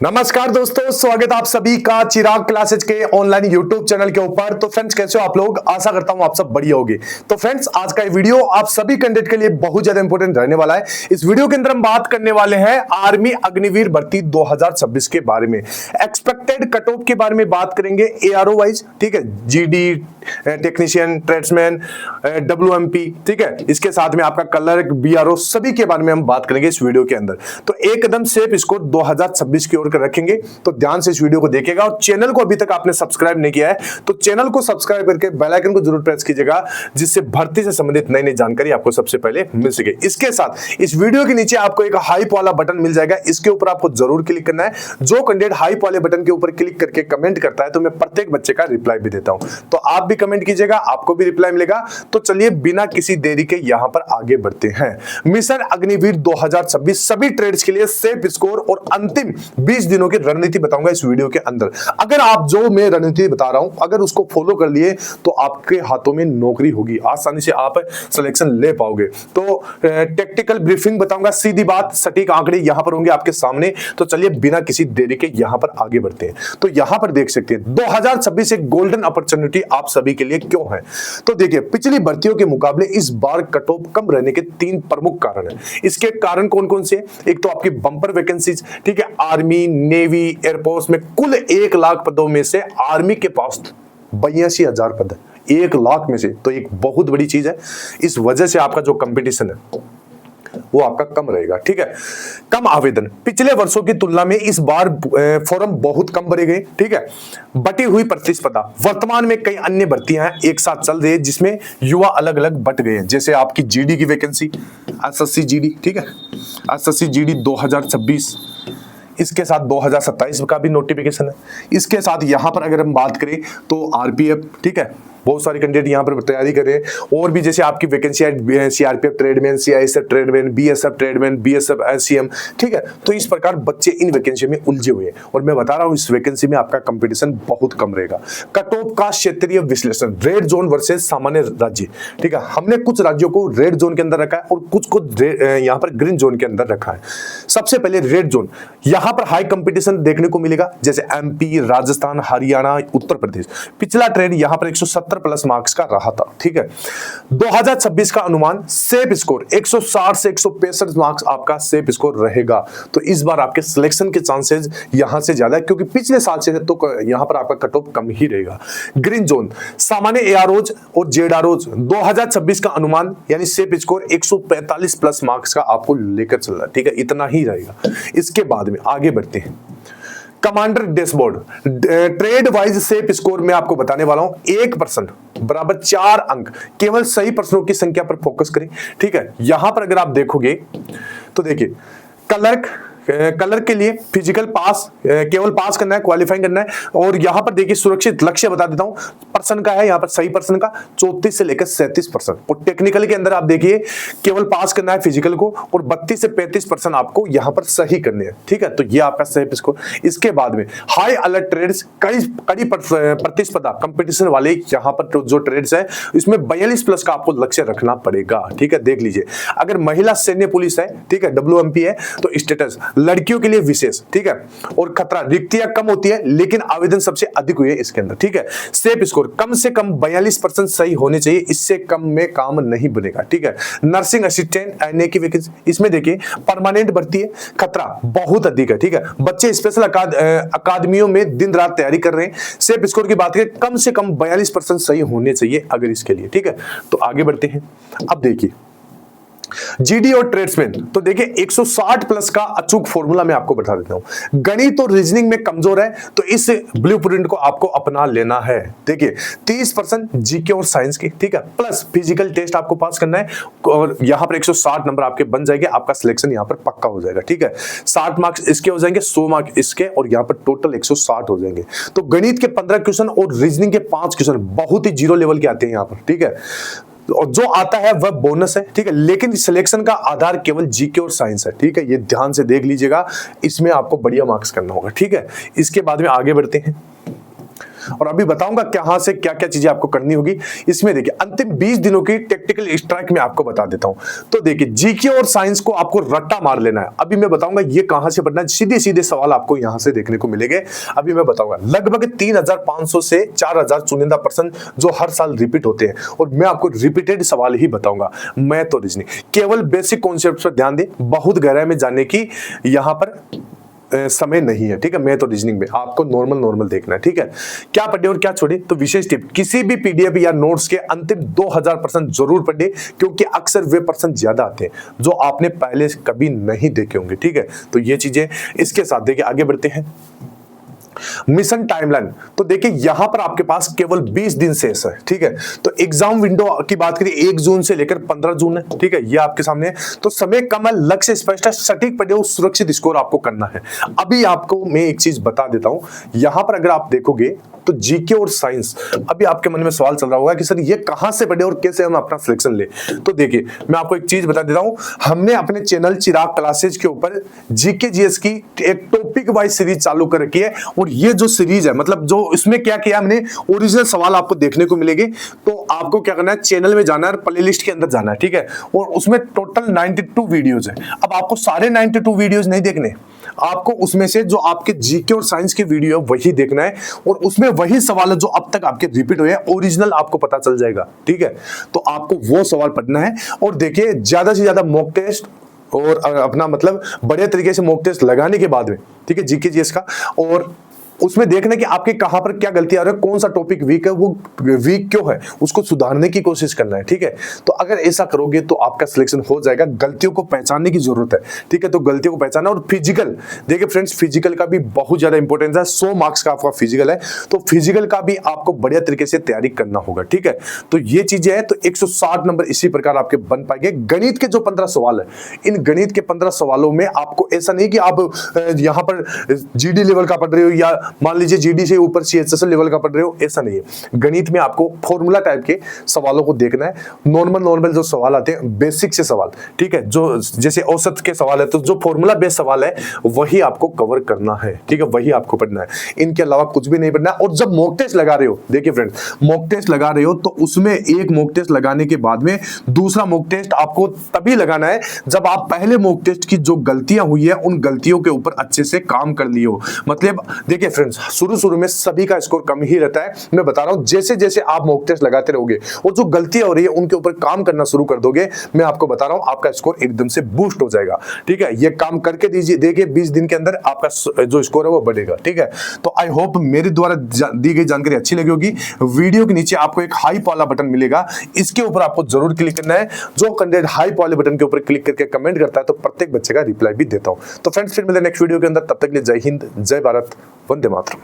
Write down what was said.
नमस्कार दोस्तों, स्वागत आप सभी का चिराग क्लासेज के ऑनलाइन यूट्यूब चैनल के ऊपर। तो फ्रेंड्स, कैसे हो आप लोग? आशा करता हूं आप सब बढ़िया होंगे। तो फ्रेंड्स, आज का ये वीडियो आप सभी कैंडिडेट के लिए बहुत ज्यादा इंपॉर्टेंट रहने वाला है। इस वीडियो के अंदर हम बात करने वाले हैं आर्मी अग्निवीर भर्ती 2026 के बारे में। एक्सपेक्टेड कट ऑफ के बारे में बात करेंगे एआरओ वाइज, ठीक है, जीडी, टेक्नीशियन, ट्रेड्समैन, डब्ल्यूएमपी, ठीक है। इसके साथ में आपका क्लर्क, बीआरओ, सभी के बारे में हम बात करेंगे इस वीडियो के अंदर। तो एकदम सेफ स्कोर 2026 की ओर रखेंगे, तो ध्यान से इस वीडियो को देखिएगा। और चैनल को अभी तक आपने सब्सक्राइब नहीं किया है तो चैनल को सब्सक्राइब करके बेल आइकन को जरूर प्रेस कीजिएगा, जिससे भर्ती से संबंधित नई नई जानकारी आपको सबसे पहले मिल सके। इसके साथ इस वीडियो के नीचे आपको एक हाइप वाला बटन मिल जाएगा, इसके ऊपर आपको जरूर क्लिक करना है। जो कैंडिडेट हाइप वाले बटन के ऊपर क्लिक करके कमेंट करता है तो मैं प्रत्येक बच्चे का रिप्लाई भी देता हूं, तो आप भी कमेंट कीजिएगा, आपको भी रिप्लाई मिलेगा। तो चलिए बिना किसी देरी के यहां पर आगे बढ़ते हैं। मिशन अग्निवीर 2026 सभी ट्रेड्स के लिए सेफ स्कोर और अंतिम 20 दिनों की रणनीति बताऊंगा इस वीडियो के अंदर। अगर आप जो मैं रणनीति बता रहा हूं अगर उसको फॉलो कर लिए तो आपके हाथों में नौकरी होगी, आसानी से आप सिलेक्शन ले पाओगे। तो टेक्टिकल ब्रीफिंग बताऊंगा, सीधी बात, सटीक आंकड़े यहां पर होंगे आपके सामने। तो चलिए बिना किसी देरी के यहां पर आगे बढ़ते हैं। तो यहां पर देख सकते हैं 2026 एक गोल्डन अपॉर्चुनिटी आप सभी के लिए क्यों है। तो देखिए, पिछली भर्तियों के मुकाबले इस बार कट ऑफ कम रहने के 3 प्रमुख कारण हैं। इसके कारण कौन कौन से? एक तो आपकी बंपर वैकेंसीज, ठीक है, आर्मी, नेवी, एयरफोर्स में कुल 1 लाख पदों में से आर्मी के पास 82,000 पद है 1 लाख में से। तो एक बहुत बड़ी चीज है। इस वजह से आपका जो कंपटीशन है वो आपका कम रहेगा, ठीक है। कम आवेदन, पिछले वर्षों की तुलना में इस बार फॉर्म बहुत कम भरे गए, ठीक है। बटी हुई प्रतिस्पर्धा, वर्तमान में कई अन्य भर्तियां एक साथ चल रही है जिसमें युवा अलग अलग बट गए हैं। जैसे आपकी जीडी की वैकेंसी, एसएससी जीडी, ठीक है, एसएससी जीडी 2026, इसके साथ 2027 का भी नोटिफिकेशन है। इसके साथ यहां पर अगर हम बात करें तो आरपीएफ, ठीक है, बहुत सारे कैंडिडेट यहां पर तैयारी कर रहे हैं। और भी जैसे आपकी वैकेंसी है CRPF tradesman, CISF tradesman, BSF tradesman, BSF SCM, ठीक है। तो इस प्रकार बच्चे इन वैकेंसी में उलझे हुए हैं और मैं बता रहा हूं इस वैकेंसी में आपका कंपटीशन बहुत कम रहेगा। कट ऑफ का क्षेत्रीय विश्लेषण, रेड जोन वर्सेस सामान्य राज्य, ठीक है। हमने कुछ राज्यों को रेड जोन के अंदर रखा है और कुछ को यहां पर ग्रीन जोन के अंदर रखा है। सबसे पहले रेड जोन, यहां पर हाई कंपटीशन देखने को मिलेगा, जैसे एमपी, राजस्थान, हरियाणा, उत्तर प्रदेश। पिछला ट्रेंड यहां पर 170 प्लस मार्क्स का रहा था, ठीक है। 2026 का अनुमान सेफ स्कोर 160 से 165 मार्क्स आपका सेफ स्कोर रहेगा। तो इस बार आपके सिलेक्शन के चांसेस यहां से ज्यादा है, क्योंकि पिछले साल से तो यहां पर आपका कट ऑफ कम ही रहेगा। ग्रीन जोन, सामान्य एआरओज और जेडआरओज 2026 का अनुमान यानी सेफ स्कोर 145 प्लस मार्क्स का आपको लेकर चल रहा है, ठीक है, इतना ही रहेगा। इसके बाद में आगे बढ़ते हैं। Commander dashboard, trade wise safe score में आपको बताने वाला हूं 1% बराबर 4 अंक, केवल सही प्रश्नों की संख्या पर फोकस करें, ठीक है। यहां पर अगर आप देखोगे तो देखिए, कलर के लिए फिजिकल पास, केवल पास करना है, क्वालिफाइंग करना है। और यहां पर देखिए सुरक्षित लक्ष्य बता देता हूं, पर्सन का है यहां पर सही पर्सन का 34 से लेकर 37%। और टेक्निकल के अंदर आप देखिए केवल पास करना है फिजिकल को और 32 से 35% आपको यहां पर सही करने हैं, ठीक है। तो ये आपका सेफ स्कोर। इसके बाद में हाई अलर्ट ट्रेड्स, कड़ी प्रतिस्पर्धा कंपटीशन वाले यहां पर जो ट्रेड्स है इसमें 42 प्लस का आपको लक्ष्य रखना पड़ेगा, ठीक है। देख लीजिए, अगर महिला सैन्य पुलिस है, ठीक है, डब्ल्यूएमपी है, तो स्टेटस लड़कियों के लिए विशेष, ठीक है। और खतरा, रिक्तियां कम होती है लेकिन आवेदन सबसे अधिक हुए इसके अंदर, ठीक है। सेफ स्कोर कम से कम 42% सही होने चाहिए, इससे कम में काम नहीं बनेगा, ठीक है। नर्सिंग असिस्टेंट एनए की वैकेंसी, इसमें देखिए परमानेंट भर्ती है, खतरा बहुत अधिक है, ठीक है। बच्चे स्पेशल अकादमियों में दिन रात तैयारी कर रहे हैं। सेफ स्कोर की बात करें कम से कम 42% सही होने चाहिए अगर इसके लिए, ठीक है। तो आगे बढ़ते हैं। अब देखिए जीडी और ट्रेड्समैन, तो देखिए 160 प्लस का अचूक फॉर्मूला मैं आपको बता देता हूं। गणित और रीजनिंग में कमजोर है तो इस ब्लूप्रिंट को आपको अपना लेना है। देखिए 30% जीके और साइंस की, ठीक है, प्लस फिजिकल टेस्ट आपको पास करना है और यहां पर 160 नंबर आपके बन जाएंगे, आपका सिलेक्शन यहां पर पक्का हो जाएगा, ठीक है। 60 मार्क्स इसके हो जाएंगे, 100 मार्क्स इसके, और यहां पर टोटल 160 हो जाएंगे। तो गणित के 15 क्वेश्चन और रीजनिंग के 5 क्वेश्चन बहुत ही जीरो लेवल के आते हैं यहां पर, ठीक है। और जो आता है वह बोनस है, ठीक है, लेकिन सिलेक्शन का आधार केवल जीके और साइंस है, ठीक है। ये ध्यान से देख लीजिएगा, इसमें आपको बढ़िया मार्क्स करना होगा, ठीक है। इसके बाद में आगे बढ़ते हैं। और अभी बताऊंगा कहां से क्या क्या चीजें आपको करनी होगी। इसमें देखिए अंतिम 20 दिनों की टेक्निकल स्ट्राइक में आपको बता देता हूं। तो देखिए जीके और साइंस को आपको रट्टा मार लेना है। अभी मैं बताऊंगा ये कहां से पढ़ना है, सीधे सीधे सवाल आपको यहां से देखने को मिलेंगे। अभी मैं बताऊंगा लगभग 3500 से 4000 चुनिंदा प्रश्न जो हर साल रिपीट होते हैं, और मैं आपको रिपीटेड सवाल ही बताऊंगा। मैथ और रीजनिंग, केवल बेसिक कॉन्सेप्ट पर ध्यान दें, बहुत गहराई में जाने की यहां पर समय नहीं है, ठीक है। मैथ और रीजनिंग में आपको नॉर्मल देखना है, ठीक है। क्या पढ़े और क्या छोड़े, तो विशेष टिप, किसी भी पीडीएफ या नोट्स के अंतिम 2000% जरूर पढ़े, क्योंकि अक्सर वे प्रश्न ज्यादा आते हैं जो आपने पहले कभी नहीं देखे होंगे, ठीक है। तो ये चीजें इसके साथ देखिए, आगे बढ़ते हैं। मिशन टाइमलाइन, तो देखिए यहां पर आपके पास केवल 20 दिन शेष है, ठीक है। तो एग्जाम विंडो की बात करें 1 जून से लेकर 15 जून है, ठीक है। ये आपके सामने है। तो समय कम है, लक्ष्य स्पष्ट है, सटीक पढ़े और सुरक्षित स्कोर आपको करना है। अभी आपको मैं एक चीज बता देता हूं, यहां पर अगर आप देखोगे तो जीके और साइंस, अभी आपके मन में सवाल चल रहा होगा कि सर ये कहां से पढ़े और कैसे हम अपना सिलेक्शन ले। तो देखिए मैं आपको एक चीज बता देता हूं, हमने अपने चैनल चिराग क्लासेज के ऊपर जीके जीएस की एक टॉपिक वाइज सीरीज चालू कर रखी है, और ये जो सीरीज है, मतलब जो इसमें क्या किया हमने, ओरिजिनल सवाल आपको देखने को मिलेंगे। तो आपको क्या करना है, चैनल में जाना है, प्लेलिस्ट के अंदर जाना है, ठीक है। और उसमें टोटल 92 वीडियोज है। अब आपको सारे 92 वीडियोज नहीं देखने, आपको उसमें से जो आपके जीके और साइंस की वीडियो है वही देखना है, और उसमें वही सवाल है जो अब तक आपके रिपीट हुए हैं, ओरिजिनल आपको पता चल जाएगा, ठीक है। तो आपको वो सवाल पढ़ना है, और देखिए ज्यादा से ज्यादा मॉक टेस्ट और अपना मतलब बड़े तरीके से मॉक टेस्ट लगाने के बाद में, ठीक है, जीके जीएस का, और उसमें देखना कि आपके कहां पर क्या गलती आ रही है, कौन सा टॉपिक वीक है, वो वीक क्यों है, उसको सुधारने की कोशिश करना है, ठीक है। तो अगर ऐसा करोगे तो आपका सिलेक्शन हो जाएगा। गलतियों को पहचानने की जरूरत है, ठीक है। तो गलतियों को पहचाना, और फिजिकल देखिए फ्रेंड्स, फिजिकल का भी बहुत ज्यादा इंपॉर्टेंस है। 100 मार्क्स का आपका फिजिकल है, तो फिजिकल का भी आपको बढ़िया तरीके से तैयारी करना होगा, ठीक है। तो ये चीजें हैं। तो 160 नंबर इसी प्रकार आपके बन पाएंगे। गणित के जो 15 सवाल है, इन गणित के 15 सवालों में आपको ऐसा नहीं कि आप यहां पर जीडी लेवल का पढ़ रहे हो या मान लीजिए जीडी से ऊपर सीएचएसएल लेवल का पढ़ रहे हो, ऐसा नहीं है। गणित में आपको फॉर्मूला टाइप के सवालों को देखना है। नॉर्मल जो सवाल आते हैं, बेसिक से सवाल, ठीक है, जो जैसे औसत के सवाल है, तो जो फॉर्मूला बेस्ड सवाल है वही आपको कवर करना है, ठीक है, वही आपको पढ़ना है। इनके अलावा कुछ भी नहीं पढ़ना है। और जब मॉक टेस्ट लगा रहे हो, देखिए फ्रेंड्स, मॉक टेस्ट लगा रहे हो तो उसमें एक मॉक टेस्ट लगाने के बाद में दूसरा मॉक टेस्ट आपको तभी लगाना है जब आप पहले मॉक टेस्ट की जो गलतियां हुई है उन गलतियों के ऊपर अच्छे से काम कर लियो। मतलब देखिए फ्रेंड्स, शुरू में सभी का स्कोर कम ही रहता है। मैं बता रहा हूं, जैसे जैसे आप मॉक टेस्ट लगाते रहोगे और जो गलतियां हो रही है उनके ऊपर काम करना शुरू कर दोगे, मैं आपको बता रहा हूं आपका स्कोर एकदम से बूस्ट हो जाएगा, ठीक है। ये काम करके दीजिए, देखिए 20 दिन के अंदर आपका जो स्कोर है वो बढ़ेगा, ठीक है। तो आई होप मेरे द्वारा दी गई जानकारी अच्छी लगी होगी। वीडियो के नीचे आपको एक हाइप वाला बटन मिलेगा, इसके ऊपर आपको जरूर क्लिक करना है। जो कैंडिडेट हाइप वाले बटन के ऊपर क्लिक करके कमेंट करता है तो प्रत्येक बच्चे का रिप्लाई भी देता हूं। तो फ्रेंड्स फिर मिलते हैं नेक्स्ट वीडियो के अंदर, तब तक के लिए जय हिंद, जय भारत, वंदे मातरम।